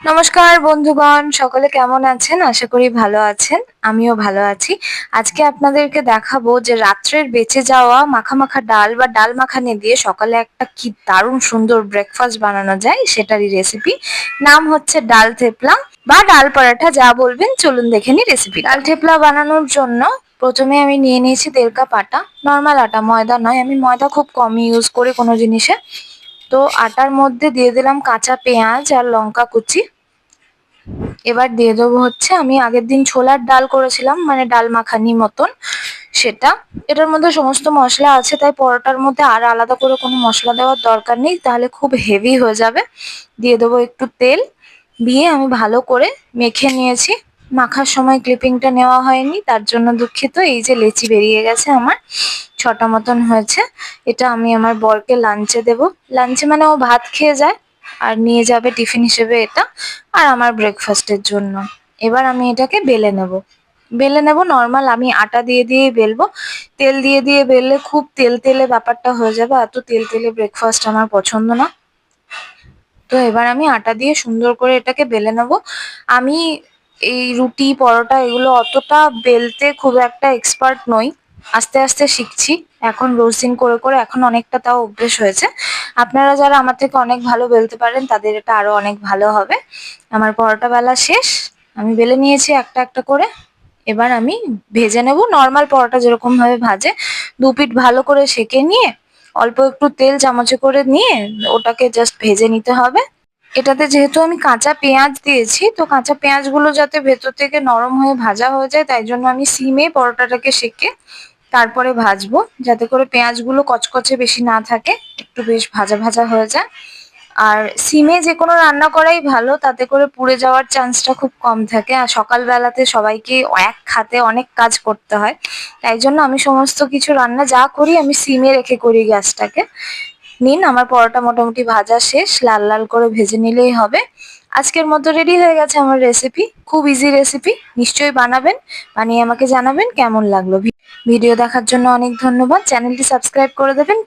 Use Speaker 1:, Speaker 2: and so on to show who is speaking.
Speaker 1: নমস্কার বন্ধুগণ, সকলে কেমন আছেন? আশা করি ভালো আছেন। আমিও ভালো আছি। আজকে আপনাদেরকে দেখাবো যে রাত্রের বেঁচে যাওয়া মাখা মাখা ডাল বা ডাল মাখানি দিয়ে সকালে একটা কি দারুণ সুন্দর ব্রেকফাস্ট বানানো যায় সেটারই রেসিপি। নাম হচ্ছে ডাল থেপলা বা ডাল পরাঠা, যা বলবেন। চলুন দেখে নিই রেসিপি। ডাল থেপলা বানানোর জন্য প্রথমে আমি নিয়ে নিয়েছি 1.5 কাপ আটা, নর্মাল আটা, ময়দা নয়। আমি ময়দা খুব কম ইউজ করি কোনো জিনিসে। তো আটার মধ্যে দিয়ে দিলাম কাঁচা পেঁয়াজ আর লঙ্কা কুচি। এবার দিয়ে দেবো হচ্ছে, আমি আগের দিন ছোলার ডাল করেছিলাম, মানে ডাল মাখানি মতন সেটা। এটার মধ্যে সমস্ত মশলা আছে, তাই পরোটার মধ্যে আর আলাদা করে কোনো মশলা দেওয়ার দরকার নেই, তাহলে খুব হেভি হয়ে যাবে। দিয়ে দেবো একটু তেল, দিয়ে আমি ভালো করে মেখে নিয়েছি। মাখার সময় ক্লিপিংটা নেওয়া হয়নি, তার জন্য দুঃখিত। এই যে লেচি বেরিয়ে গেছে আমার, 6টা মতন হয়েছে। এটা আমি আমার বরকে লাঞ্চে দেবো। লাঞ্চে মানে ও ভাত খেয়ে যায় আর নিয়ে যাবে টিফিন হিসেবে এটা, আর আমার ব্রেকফাস্টের জন্য। এবার আমি এটাকে বেলে নেব নর্মাল। আমি আটা দিয়ে দিয়েই বেলবো। তেল দিয়ে দিয়ে বেললে খুব তেল তেলে ব্যাপারটা হয়ে যাবে, এত তেল তেলে ব্রেকফাস্ট আমার পছন্দ না। তো এবার আমি আটা দিয়ে সুন্দর করে এটাকে বেলে নেব। আমি এই রুটি পরোটা এগুলো অতটা বেলতে খুব একটা এক্সপার্ট নই, আস্তে আস্তে শিখছি। এখন রোজ দিন করে করে এখন অনেকটা তাও অভ্যেস হয়েছে। আপনারা যারা আমার থেকে অনেক ভালো বেলতে পারেন তাদের এটা আরো অনেক ভালো হবে। আমার পরোটা বেলা শেষ, আমি বেলে নিয়েছি একটা একটা করে। এবার আমি ভেজে নেব নর্মাল পরোটা যেরকম ভাবে ভাজে। 2 পিঠ ভালো করে সেঁকে নিয়ে অল্প একটু তেল চামচে করে নিয়ে ওটাকে জাস্ট ভেজে নিতে হবে। এটাতে যেহেতু আমি কাঁচা পেঁয়াজ দিয়েছি, তো কাঁচা পেঁয়াজগুলো যাতে ভেতর থেকে নরম হয়ে ভাজা হয়ে যায়, তাই জন্য আমি সিমে পরোটাটাকে সেঁকে তারপরে ভাজবো, যাতে করে পেঁয়াজগুলো কচকচে বেশি না থাকে, একটু বেশ ভাজা ভাজা হয়ে যায়। আর সিমে যে কোনো রান্না করাই ভালো, তাতে করে পুড়ে যাওয়ার চান্সটা খুব কম থাকে। আর সকালবেলাতে সবাইকে এক হাতে অনেক কাজ করতে হয়, তাই জন্য আমি সমস্ত কিছু রান্না যা করি আমি সিমে রেখে করি গ্যাসটাকে। নিন, আমার পরোটা মোটামুটি ভাজা শেষ, লাল লাল করে ভেজে নিলেই হবে। আজকের মতো রেডি হয়ে গেছে আমার রেসিপি। খুব ইজি রেসিপি, নিশ্চয়ই বানাবেন। বানিয়ে আমাকে জানাবেন কেমন লাগলো। ভিডিও দেখার জন্য অনেক ধন্যবাদ। চ্যানেলটি সাবস্ক্রাইব করে দেবেন।